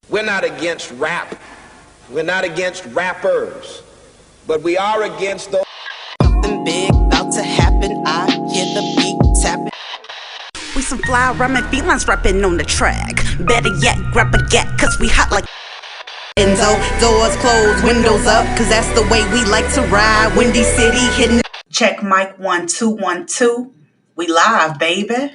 We're not against rap. We're not against rappers. But we are against those. Something big about to happen. I hear the beat tapping. We some fly rhyming felines rapping on the track. Better yet, grab a gat, cause we hot like Enzo. Doors closed, windows up, cause that's the way we like to ride. Windy City hitting. Check mic 1 2 1 2. We live, baby.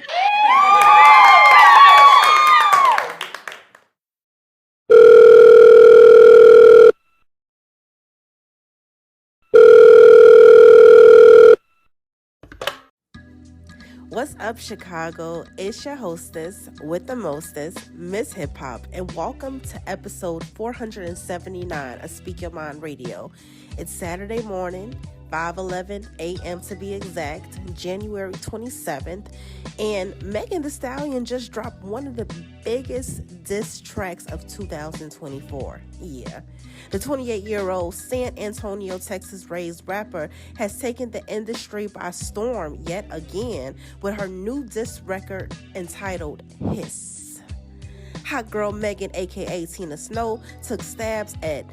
What's up, Chicago? It's your hostess with the mostest, Miss Hip Hop, and welcome to episode 479 of Speak Your Mind Radio. It's Saturday morning, 5:11 a.m. to be exact, January 27th, and Megan Thee Stallion just dropped one of the biggest diss tracks of 2024. Yeah. The 28-year-old San Antonio, Texas-raised rapper has taken the industry by storm yet again with her new diss record entitled Hiss. Hot girl Megan, aka Tina Snow, took stabs at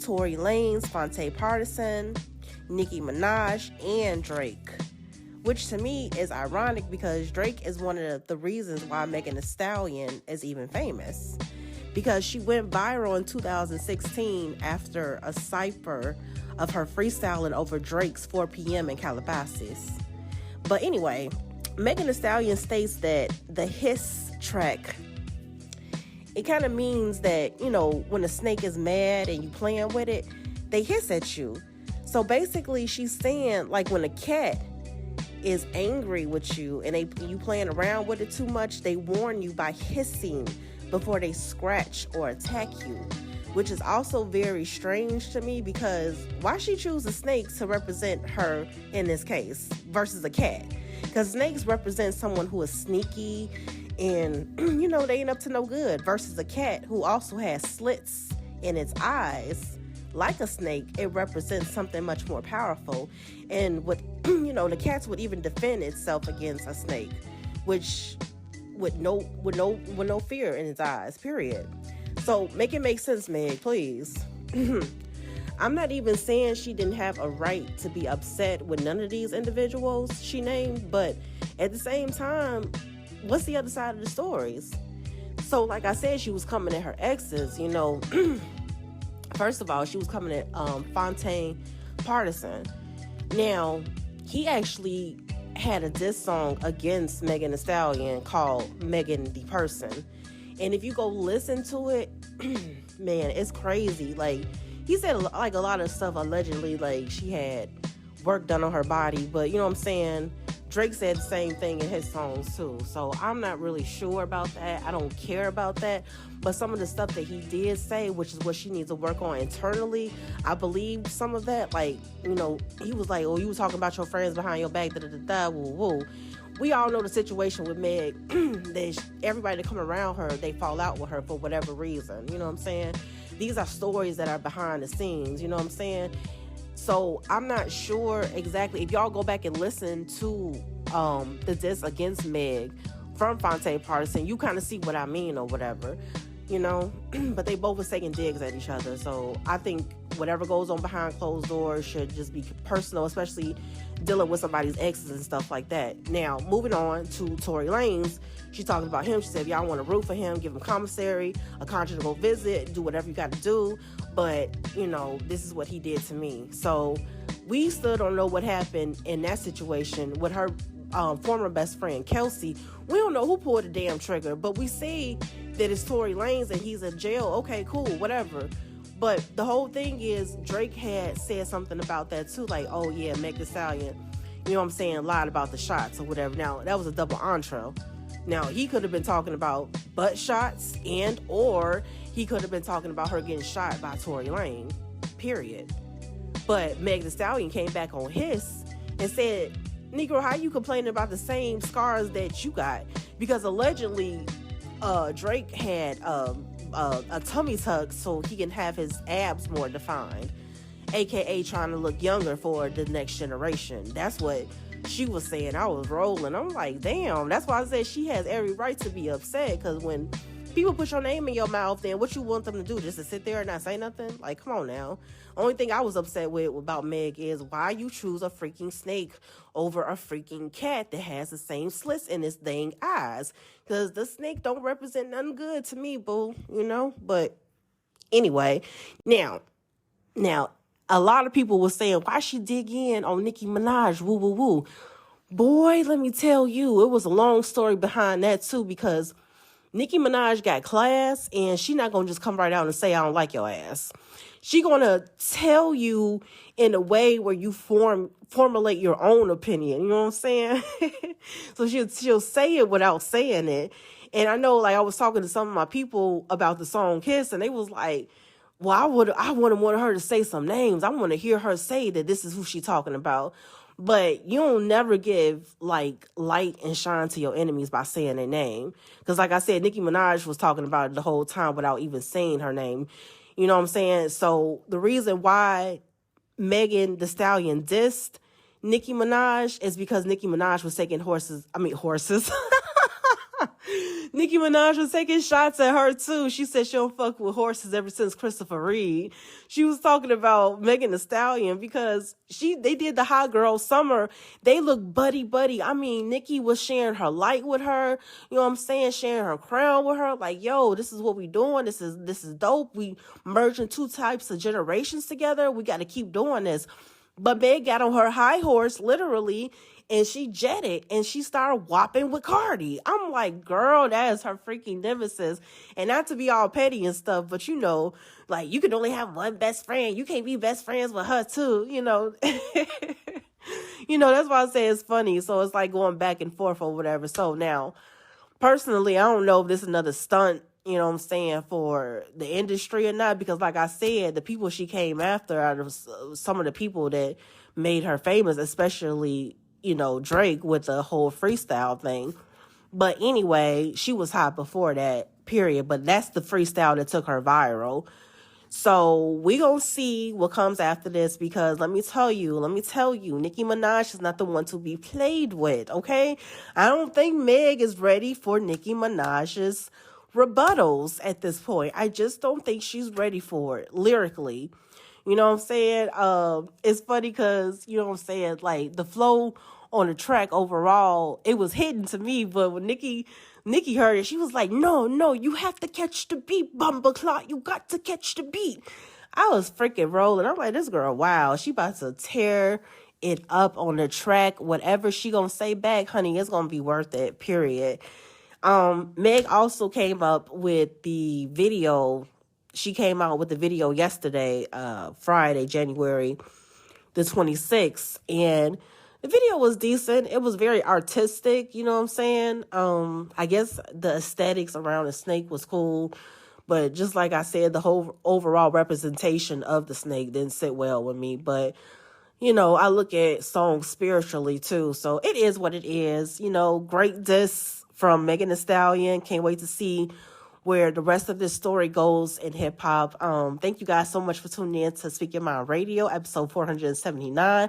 Tory Lanez, Phonte Partisan, Nicki Minaj, and Drake. Which to me is ironic because Drake is one of the reasons why Megan Thee Stallion is even famous. Because she went viral in 2016 after a cypher of her freestyling over Drake's 4 p.m. in Calabasas. But anyway, Megan Thee Stallion states that the Hiss track, it kind of means that, you know, when a snake is mad and you playing with it, they hiss at you. So basically she's saying, like, when a cat is angry with you and you playing around with it too much, they warn you by hissing before they scratch or attack you, which is also very strange to me because why she choose a snake to represent her in this case versus a cat? Because snakes represent someone who is sneaky and, you know, they ain't up to no good, versus a cat who also has slits in its eyes. Like a snake, it represents something much more powerful, and what you know, the cats would even defend itself against a snake, which with no fear in its eyes, period. So make it make sense, Meg, please. I'm not even saying she didn't have a right to be upset with none of these individuals she named, but at the same time, what's the other side of the stories? So like I said, she was coming at her exes, you know. First of all, she was coming at Phonte Partisan. Now, he actually had a diss song against Megan Thee Stallion called Megan the Person. And if you go listen to it, man, it's crazy. Like, he said like a lot of stuff allegedly, like she had work done on her body, but you know what I'm saying? Drake said the same thing in his songs too. So I'm not really sure about that. I don't care about that. But some of the stuff that he did say, which is what she needs to work on internally, I believe some of that. Like, you know, he was like, oh, you were talking about your friends behind your back, da-da-da-da, woo-woo. We all know the situation with Meg. Everybody that come around her, they fall out with her for whatever reason. You know what I'm saying? These are stories that are behind the scenes. You know what I'm saying? So I'm not sure exactly. If y'all go back and listen to the diss against Meg from Phonte Partisan, you kind of see what I mean or whatever, you know. But they both were taking digs at each other. So I think whatever goes on behind closed doors should just be personal, especially dealing with somebody's exes and stuff like that. Now, moving on to Tory Lanez, she's talking about him. She said, if y'all want to root for him, give him commissary, a conjugal visit, do whatever you got to do. But, you know, this is what he did to me. So we still don't know what happened in that situation with her former best friend, Kelsey. We don't know who pulled the damn trigger, but we see that it's Tory Lanez and he's in jail. Okay, cool, whatever. But the whole thing is Drake had said something about that too, like, oh yeah, Megan Thee Stallion, you know what I'm saying, lied about the shots or whatever. Now, that was a double entree. Now, he could have been talking about butt shots or he could have been talking about her getting shot by Tory Lanez, period. But Megan Thee Stallion came back on his and said, Negro, how you complaining about the same scars that you got? Because allegedly, Drake had a tummy tuck so he can have his abs more defined, aka trying to look younger for the next generation. That's what she was saying. I was rolling. I'm like, damn. That's why I said she has every right to be upset, because when people put your name in your mouth, then what you want them to do? Just to sit there and not say nothing? Like, come on now. Only thing I was upset with about Meg is why you choose a freaking snake over a freaking cat that has the same slits in its dang eyes. Because the snake don't represent nothing good to me, boo, you know? But anyway, now, a lot of people were saying, why she dig in on Nicki Minaj, woo, woo, woo. Boy, let me tell you, it was a long story behind that, too, because Nicki Minaj got class, and she not going to just come right out and say, I don't like your ass. She going to tell you in a way where you formulate your own opinion. You know what I'm saying? So she'll say it without saying it. And I know, like, I was talking to some of my people about the song Kiss, and they was like, well, I would have wanted her to say some names. I want to hear her say that this is who she talking about. But you don't never give, like, light and shine to your enemies by saying their name. Because, like I said, Nicki Minaj was talking about it the whole time without even saying her name. You know what I'm saying? So the reason why Megan Thee Stallion dissed Nicki Minaj is because Nicki Minaj was taking horses. Nicki Minaj was taking shots at her too. She said she don't fuck with horses ever since Christopher Reed. She was talking about Megan Thee Stallion because they did the Hot Girl Summer. They look buddy. I mean, Nicki was sharing her light with her. You know what I'm saying? Sharing her crown with her. Like, yo, this is what we doing. This is dope. We merging two types of generations together. We got to keep doing this. But Meg got on her high horse, literally, and she jetted, and she started whopping with Cardi. I'm like, girl, that is her freaking nemesis. And not to be all petty and stuff, but you know, like, you can only have one best friend. You can't be best friends with her too, you know. You know, that's why I say it's funny. So it's like going back and forth or whatever. So now, personally, I don't know if this is another stunt, you know what I'm saying, for the industry or not, because like I said, the people she came after are some of the people that made her famous, especially, you know, Drake with the whole freestyle thing. But anyway, she was hot before that, period. But that's the freestyle that took her viral. So we gonna see what comes after this, because let me tell you, Nicki Minaj is not the one to be played with, okay? I don't think Meg is ready for Nicki Minaj's rebuttals at this point. I just don't think she's ready for it lyrically. You know what I'm saying? It's funny because, you know what I'm saying, like, the flow on the track overall, it was hidden to me, but when Nicki heard it, she was like, no, you have to catch the beat, Bumbleclot. You got to catch the beat. I was freaking rolling. I'm like, this girl, wow, she about to tear it up on the track. Whatever she gonna say back, honey, it's gonna be worth it, period. Meg also came up with the video. She came out with the video yesterday, Friday, January the 26th, and the video was decent. It was very artistic, you know what I'm saying? I guess the aesthetics around the snake was cool, but just like I said, the whole overall representation of the snake didn't sit well with me. But, you know, I look at songs spiritually too, so it is what it is. You know, great diss from Megan Thee Stallion. Can't wait to see where the rest of this story goes in hip hop. Thank you guys so much for tuning in to Speak Your Mind Radio, episode 479.